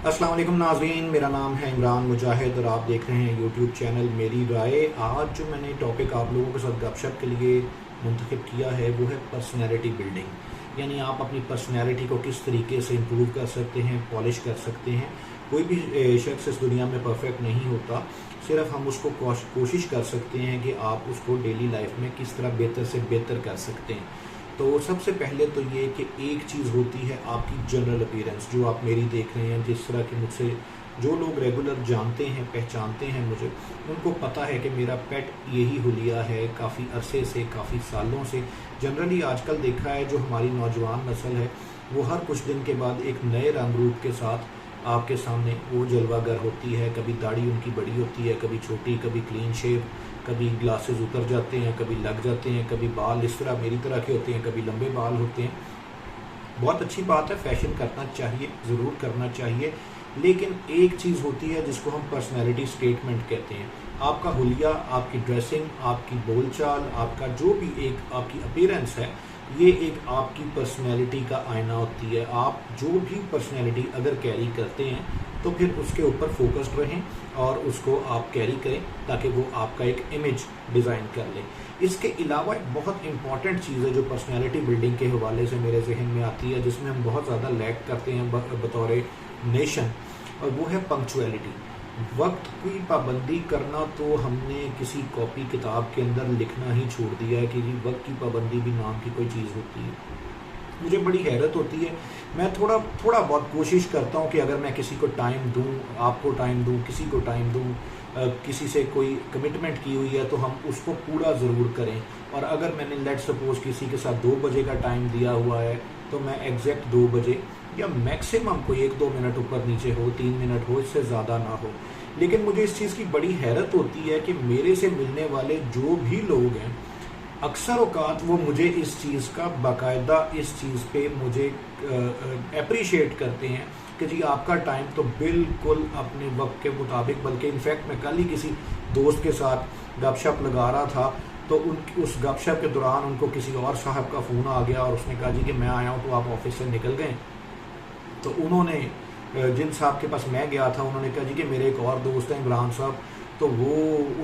अस्सलाम वालेकुम नाज़रीन, मेरा नाम है इमरान मुजाहिद और आप देख रहे हैं यूट्यूब चैनल मेरी राय। आज जो मैंने टॉपिक आप लोगों के साथ गपशप के लिए मुंतखब किया है वो है पर्सनैलिटी बिल्डिंग। यानी आप अपनी पर्सनैलिटी को किस तरीके से इम्प्रूव कर सकते हैं, पॉलिश कर सकते हैं। कोई भी शख्स इस दुनिया में परफेक्ट नहीं होता, सिर्फ हम उसको कोशिश कर सकते हैं कि आप उसको डेली लाइफ में किस तरह बेहतर से बेहतर कर सकते हैं। तो सबसे पहले तो ये कि एक चीज़ होती है आपकी जनरल अपीयरेंस, जो आप मेरी देख रहे हैं। जिस तरह के मुझसे जो लोग रेगुलर जानते हैं, पहचानते हैं मुझे, उनको पता है कि मेरा पेट यही हुलिया है काफ़ी अरसे से, काफ़ी सालों से। जनरली आजकल देखा है जो हमारी नौजवान नस्ल है वो हर कुछ दिन के बाद एक नए रंग रूप के साथ आपके सामने वो जलवागर होती है। कभी दाढ़ी उनकी बड़ी होती है, कभी छोटी, कभी क्लीन शेव, कभी ग्लासेस उतर जाते हैं, कभी लग जाते हैं, कभी बाल इस तरह मेरी तरह के होते हैं, कभी लंबे बाल होते हैं। बहुत अच्छी बात है, फैशन करना चाहिए, ज़रूर करना चाहिए। लेकिन एक चीज़ होती है जिसको हम पर्सनैलिटी स्टेटमेंट कहते हैं। आपका हुलिया, आपकी ड्रेसिंग, आपकी बोलचाल, आपका जो भी एक आपकी अपीयरेंस है, ये एक आपकी पर्सनैलिटी का आईना होती है। आप जो भी पर्सनैलिटी अगर कैरी करते हैं तो फिर उसके ऊपर फोकस्ड रहें और उसको आप कैरी करें ताकि वो आपका एक इमेज डिज़ाइन कर ले। इसके अलावा एक बहुत इंपॉर्टेंट चीज़ है जो पर्सनैलिटी बिल्डिंग के हवाले से मेरे जहन में आती है, जिसमें हम बहुत ज़्यादा लैक करते हैं बतौर नेशन, और वो है पंक्चुअलिटी। वक्त की पाबंदी करना तो हमने किसी कॉपी किताब के अंदर लिखना ही छोड़ दिया है कि जी वक्त की पाबंदी भी नाम की कोई चीज़ होती है। मुझे बड़ी हैरत होती है। मैं थोड़ा बहुत कोशिश करता हूँ कि अगर मैं किसी को टाइम दूँ, आपको टाइम दूँ, किसी को टाइम दूँ, किसी से कोई कमिटमेंट की हुई है तो हम उसको पूरा ज़रूर करें। और अगर मैंने लेट सपोज किसी के साथ 2 बजे का टाइम दिया हुआ है तो मैं एग्जैक्ट 2 बजे या मैक्सिमम कोई 1-2 मिनट ऊपर नीचे हो, 3 मिनट हो, इससे ज़्यादा ना हो। लेकिन मुझे इस चीज़ की बड़ी हैरत होती है कि मेरे से मिलने वाले जो भी लोग हैं, अक्सर औकात वो मुझे इस चीज़ का बाकायदा इस चीज़ पे मुझे अप्रिशिएट करते हैं कि जी आपका टाइम तो बिल्कुल अपने वक्त के मुताबिक। बल्कि इनफैक्ट मैं कल ही किसी दोस्त के साथ गपशप लगा रहा था तो उस गपशप के दौरान उनको किसी और साहब का फ़ोन आ गया और उसने कहा जी कि मैं आया हूँ तो आप ऑफिस से निकल गए। तो उन्होंने जिन साहब के पास मैं गया था उन्होंने कहा जी कि मेरे एक और दोस्त हैं इमरान साहब, तो वो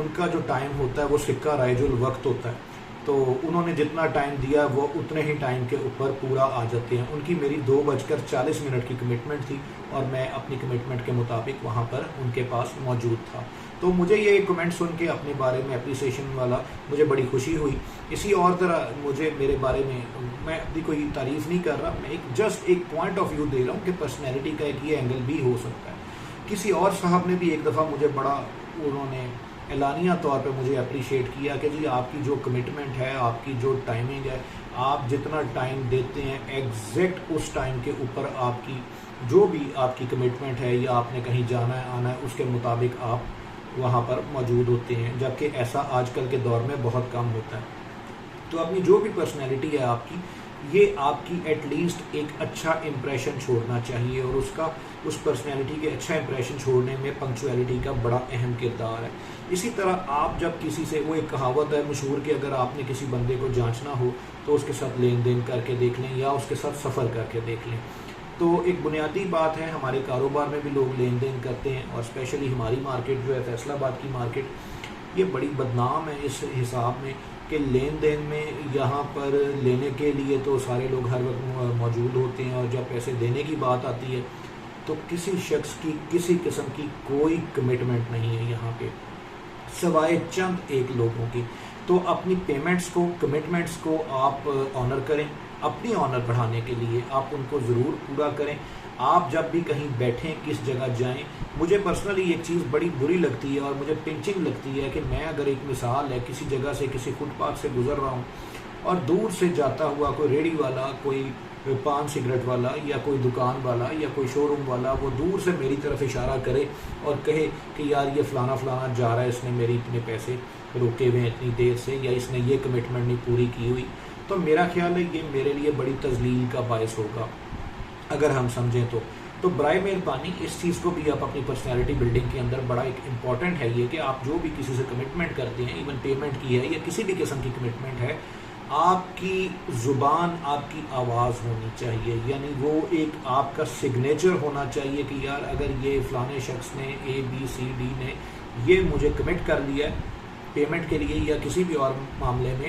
उनका जो टाइम होता है वो सिक्का राइजुल वक्त होता है। तो उन्होंने जितना टाइम दिया वो उतने ही टाइम के ऊपर पूरा आ जाते हैं। उनकी मेरी 2:40 की कमिटमेंट थी और मैं अपनी कमिटमेंट के मुताबिक वहाँ पर उनके पास मौजूद था। तो मुझे ये कमेंट सुन के अपने बारे में अप्रिसिएशन वाला मुझे बड़ी खुशी हुई। इसी और तरह मुझे मेरे बारे में, मैं अपनी कोई तारीफ़ नहीं कर रहा, मैं जस्ट एक पॉइंट ऑफ व्यू दे रहा हूँ कि पर्सनैलिटी का एक ये एंगल भी हो सकता है। किसी और साहब ने भी एक दफ़ा मुझे बड़ा, उन्होंने एलानिया तौर पे मुझे अप्रिशिएट किया कि जी आपकी जो कमिटमेंट है, आपकी जो टाइमिंग है, आप जितना टाइम देते हैं एग्जैक्ट उस टाइम के ऊपर आपकी जो भी आपकी कमिटमेंट है या आपने कहीं जाना है आना है उसके मुताबिक आप वहाँ पर मौजूद होते हैं। जबकि ऐसा आजकल के दौर में बहुत कम होता है। तो अपनी जो भी पर्सनैलिटी है आपकी, ये आपकी एटलीस्ट एक अच्छा इम्प्रेशन छोड़ना चाहिए और उस पर्सनैलिटी के अच्छा इम्प्रेशन छोड़ने में पंक्चुअलिटी का बड़ा अहम किरदार है। इसी तरह आप जब किसी से, वो एक कहावत है मशहूर कि अगर आपने किसी बंदे को जांचना हो तो उसके साथ लेन देन करके देख लें या उसके साथ सफ़र करके देख लें। तो एक बुनियादी बात है, हमारे कारोबार में भी लोग लेन देन करते हैं और स्पेशली हमारी मार्केट जो है फैसलाबाद की मार्केट, ये बड़ी बदनाम है इस हिसाब में कि लेन देन में यहाँ पर लेने के लिए तो सारे लोग हर वक्त मौजूद होते हैं और जब पैसे देने की बात आती है तो किसी शख्स की किसी किस्म की कोई कमिटमेंट नहीं है यहाँ पे, सिवाय चंद एक लोगों की। तो अपनी पेमेंट्स को, कमिटमेंट्स को आप ऑनर करें। अपनी ऑनर बढ़ाने के लिए आप उनको ज़रूर पूरा करें। आप जब भी कहीं बैठें, किस जगह जाएं, मुझे पर्सनली एक चीज़ बड़ी बुरी लगती है और मुझे पिंचिंग लगती है कि मैं अगर एक मिसाल है किसी जगह से, किसी फुटपाथ से गुजर रहा हूँ और दूर से जाता हुआ कोई रेडी वाला, कोई पान सिगरेट वाला या कोई दुकान वाला या कोई शोरूम वाला वो दूर से मेरी तरफ इशारा करे और कहे कि यार ये फ़लाना फ़लाना जा रहा है, इसने मेरी इतने पैसे रोके हुए हैं इतनी देर से, या इसने ये कमिटमेंट नहीं पूरी की हुई, तो मेरा ख्याल है ये मेरे लिए बड़ी तजलील का बायस होगा अगर हम समझें तो बराए मेहरबानी इस चीज़ को भी आप अपनी पर्सनैलिटी बिल्डिंग के अंदर, बड़ा एक इम्पॉर्टेंट है ये कि आप जो भी किसी से कमिटमेंट करते हैं, इवन पेमेंट की है या किसी भी किस्म की कमिटमेंट है, آپ کی زبان آپ کی آواز ہونی چاہیے، یعنی وہ ایک آپ کا سگنیچر ہونا چاہیے کہ یار اگر یہ فلانے شخص نے ABCD نے یہ مجھے کمٹ کر لیا ہے پیمنٹ کے لیے یا کسی بھی اور معاملے میں،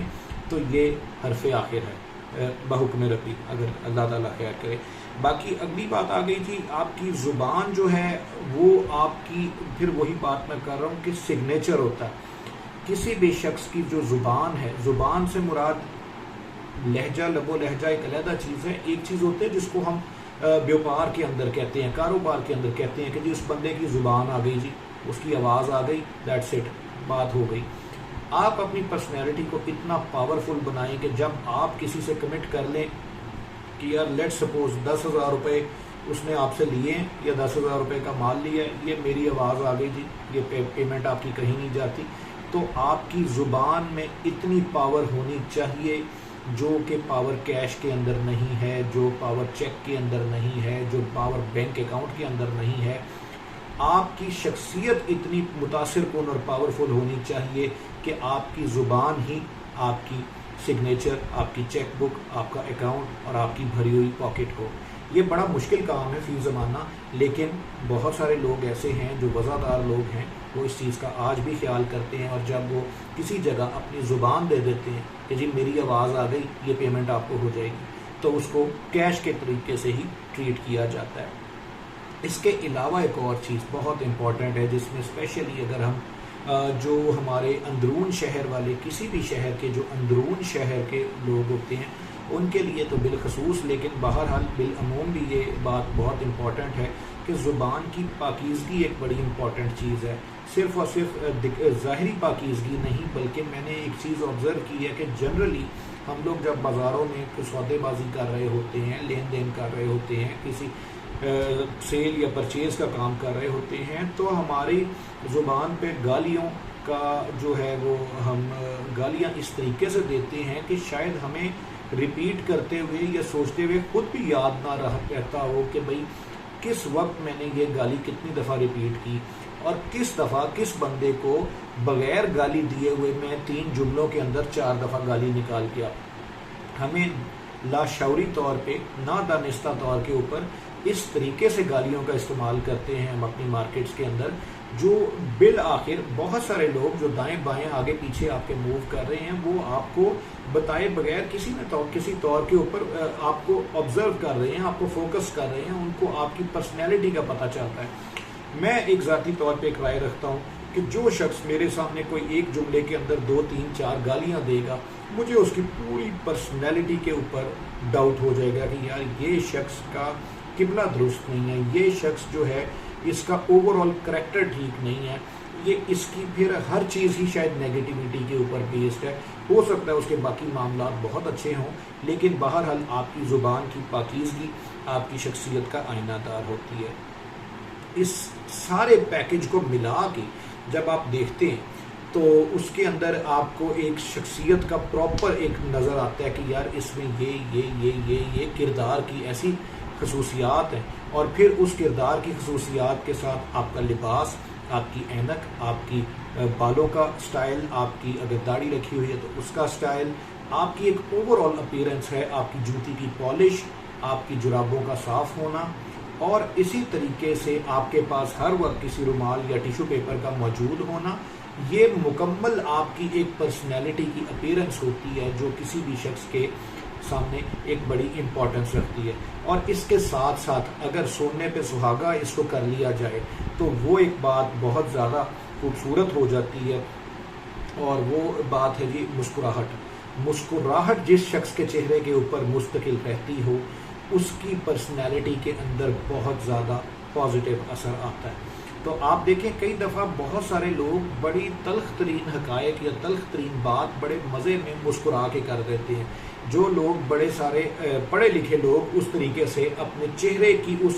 تو یہ حرف آخر ہے بحکم ربی، اگر اللہ تعالیٰ خیر کرے۔ باقی اگلی بات آ گئی تھی آپ کی زبان جو ہے وہ آپ کی، پھر وہی بات میں کر رہا ہوں کہ سگنیچر ہوتا ہے کسی بھی شخص کی جو زبان ہے۔ زبان سے مراد لہجہ، لب و لہجہ ایک علیحدہ چیز ہے، ایک چیز ہوتی ہے جس کو ہم بیوپار کے اندر کہتے ہیں، کاروبار کے اندر کہتے ہیں کہ جی اس بندے کی زبان آ گئی، جی اس کی آواز آ گئی، دیٹس اٹ، بات ہو گئی۔ آپ اپنی پرسنالٹی کو اتنا پاورفل بنائیں کہ جب آپ کسی سے کمٹ کر لیں کہ یار لیٹ سپوز 10,000 روپے اس نے آپ سے لیے ہیں یا 10,000 روپے کا مال لیا ہے، یہ میری آواز آ گئی جی، یہ پیمنٹ آپ کی کہیں نہیں جاتی، تو آپ کی زبان میں اتنی پاور ہونی چاہیے جو کہ پاور کیش کے اندر نہیں ہے، جو پاور چیک کے اندر نہیں ہے، جو پاور بینک اکاؤنٹ کے اندر نہیں ہے۔ آپ کی شخصیت اتنی متاثر کن اور پاورفل ہونی چاہیے کہ آپ کی زبان ہی آپ کی سگنیچر، آپ کی چیک بک، آپ کا اکاؤنٹ اور آپ کی بھری ہوئی پاکٹ ہو۔ یہ بڑا مشکل کام ہے فی زمانہ، لیکن بہت سارے لوگ ایسے ہیں جو وفادار لوگ ہیں، وہ اس چیز کا آج بھی خیال کرتے ہیں، اور جب وہ کسی جگہ اپنی زبان دے دیتے ہیں کہ جی میری آواز آ گئی، یہ پیمنٹ آپ کو ہو جائے گی، تو اس کو کیش کے طریقے سے ہی ٹریٹ کیا جاتا ہے۔ اس کے علاوہ ایک اور چیز بہت امپورٹنٹ ہے جس میں اسپیشلی اگر ہم جو ہمارے اندرون شہر والے، کسی بھی شہر کے جو اندرون شہر کے لوگ ہوتے ہیں ان کے لیے تو بالخصوص، لیکن بہرحال بالعموم بھی یہ بات بہت امپورٹنٹ ہے کہ زبان کی پاکیزگی ایک بڑی امپورٹنٹ چیز ہے۔ صرف اور صرف ظاہری پاکیزگی نہیں، بلکہ میں نے ایک چیز آبزرو کی ہے کہ جنرلی ہم لوگ جب بازاروں میں سودے بازی کر رہے ہوتے ہیں، لین دین کر رہے ہوتے ہیں، کسی سیل یا پرچیز کا کام کر رہے ہوتے ہیں، تو ہماری زبان پہ گالیوں کا جو ہے وہ ہم گالیاں اس طریقے سے دیتے ہیں کہ شاید ہمیں ریپیٹ کرتے ہوئے یا سوچتے ہوئے خود بھی یاد نہ رہتا ہو کہ بھئی کس وقت میں نے یہ گالی کتنی دفعہ ریپیٹ کی، اور کس دفعہ کس بندے کو بغیر گالی دیے ہوئے میں 3 جملوں کے اندر 4 دفعہ گالی نکال کے ہمیں لاشعوری طور پہ، نادانستہ طور کے اوپر اس طریقے سے گالیوں کا استعمال کرتے ہیں ہم اپنی مارکیٹس کے اندر، جو بالآخر بہت سارے لوگ جو دائیں بائیں آگے پیچھے آپ کے موو کر رہے ہیں، وہ آپ کو بتائے بغیر کسی طور کے اوپر آپ کو آبزرو کر رہے ہیں، آپ کو فوکس کر رہے ہیں، ان کو آپ کی پرسنالٹی کا پتہ چلتا ہے۔ میں ایک ذاتی طور پہ ایک رائے رکھتا ہوں کہ جو شخص میرے سامنے کوئی ایک جملے کے اندر 2 3 4 گالیاں دے گا، مجھے اس کی پوری پرسنالٹی کے اوپر ڈاؤٹ ہو جائے گا کہ یار یہ شخص کا قبلہ درست نہیں ہے، یہ شخص جو ہے اس کا اوور آل کریکٹر ٹھیک نہیں ہے، یہ اس کی پھر ہر چیز ہی شاید نیگیٹیوٹی کے اوپر بیسڈ ہے۔ ہو سکتا ہے اس کے باقی معاملات بہت اچھے ہوں، لیکن بہرحال آپ کی زبان کی پاکیزگی آپ کی شخصیت کا آئینہ دار ہوتی ہے۔ اس سارے پیکج کو ملا کے جب آپ دیکھتے ہیں تو اس کے اندر آپ کو ایک شخصیت کا پراپر ایک نظر آتا ہے کہ یار اس میں یہ کردار کی ایسی خصوصیات ہیں، اور پھر اس کردار کی خصوصیات کے ساتھ آپ کا لباس، آپ کی اینک، آپ کی بالوں کا سٹائل، آپ کی اگر داڑھی رکھی ہوئی ہے تو اس کا سٹائل، آپ کی ایک اوور آل اپیرنس ہے، آپ کی جوتی کی پالش، آپ کی جرابوں کا صاف ہونا، اور اسی طریقے سے آپ کے پاس ہر وقت کسی رومال یا ٹیشو پیپر کا موجود ہونا، یہ مکمل آپ کی ایک پرسنالٹی کی اپیرنس ہوتی ہے جو کسی بھی شخص کے سامنے ایک بڑی امپورٹنس رکھتی ہے۔ اور اس کے ساتھ ساتھ اگر سونے پہ سہاگا اس کو کر لیا جائے تو وہ ایک بات بہت زیادہ خوبصورت ہو جاتی ہے، اور وہ بات ہے جی مسکراہٹ۔ مسکراہٹ جس شخص کے چہرے کے اوپر مستقل رہتی ہو، اس کی پرسنالٹی کے اندر بہت زیادہ پازیٹیو اثر آتا ہے۔ تو آپ دیکھیں کئی دفعہ بہت سارے لوگ بڑی تلخ ترین حقائق یا تلخ ترین بات بڑے مزے میں مسکرا کے کر دیتے ہیں۔ جو لوگ بڑے سارے پڑھے لکھے لوگ اس طریقے سے اپنے چہرے کی اس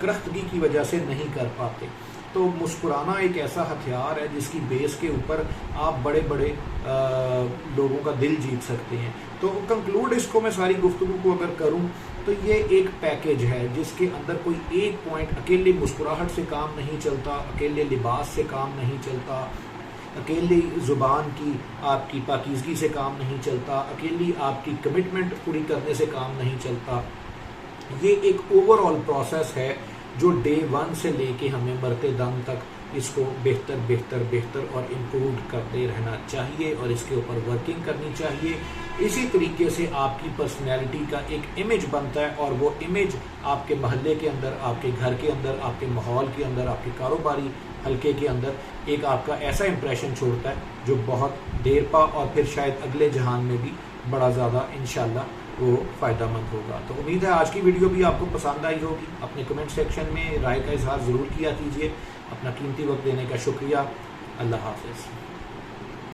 کرختگی کی وجہ سے نہیں کر پاتے۔ تو مسکرانا ایک ایسا ہتھیار ہے جس کی بیس کے اوپر آپ بڑے بڑے لوگوں کا دل جیت سکتے ہیں۔ تو کنکلوڈ اس کو میں ساری گفتگو کو اگر کروں تو یہ ایک پیکج ہے جس کے اندر کوئی ایک پوائنٹ، اکیلے مسکراہٹ سے کام نہیں چلتا، اکیلے لباس سے کام نہیں چلتا، اکیلی زبان کی آپ کی پاکیزگی سے کام نہیں چلتا، اکیلی آپ کی کمٹمنٹ پوری کرنے سے کام نہیں چلتا. یہ ایک اوور آل پروسیس ہے جو ڈے 1 سے لے کے ہمیں مرتے دم تک اس کو بہتر بہتر بہتر اور امپرووڈ کرتے رہنا چاہیے اور اس کے اوپر ورکنگ کرنی چاہیے. اسی طریقے سے آپ کی پرسنالٹی کا ایک امیج بنتا ہے اور وہ امیج آپ کے محلے کے اندر، آپ کے گھر کے اندر، آپ کے ماحول کے اندر، آپ کے کاروباری حلقے کے اندر ایک آپ کا ایسا امپریشن چھوڑتا ہے جو بہت دیر پا اور پھر شاید اگلے جہان میں بھی بڑا زیادہ انشاءاللہ وہ فائدہ مند ہوگا. تو امید ہے آج کی ویڈیو بھی آپ کو پسند آئی ہوگی. اپنے کمنٹ سیکشن میں رائے کا اظہار ضرور کیا کیجیے. اپنا قیمتی وقت دینے کا شکریہ. اللہ حافظ.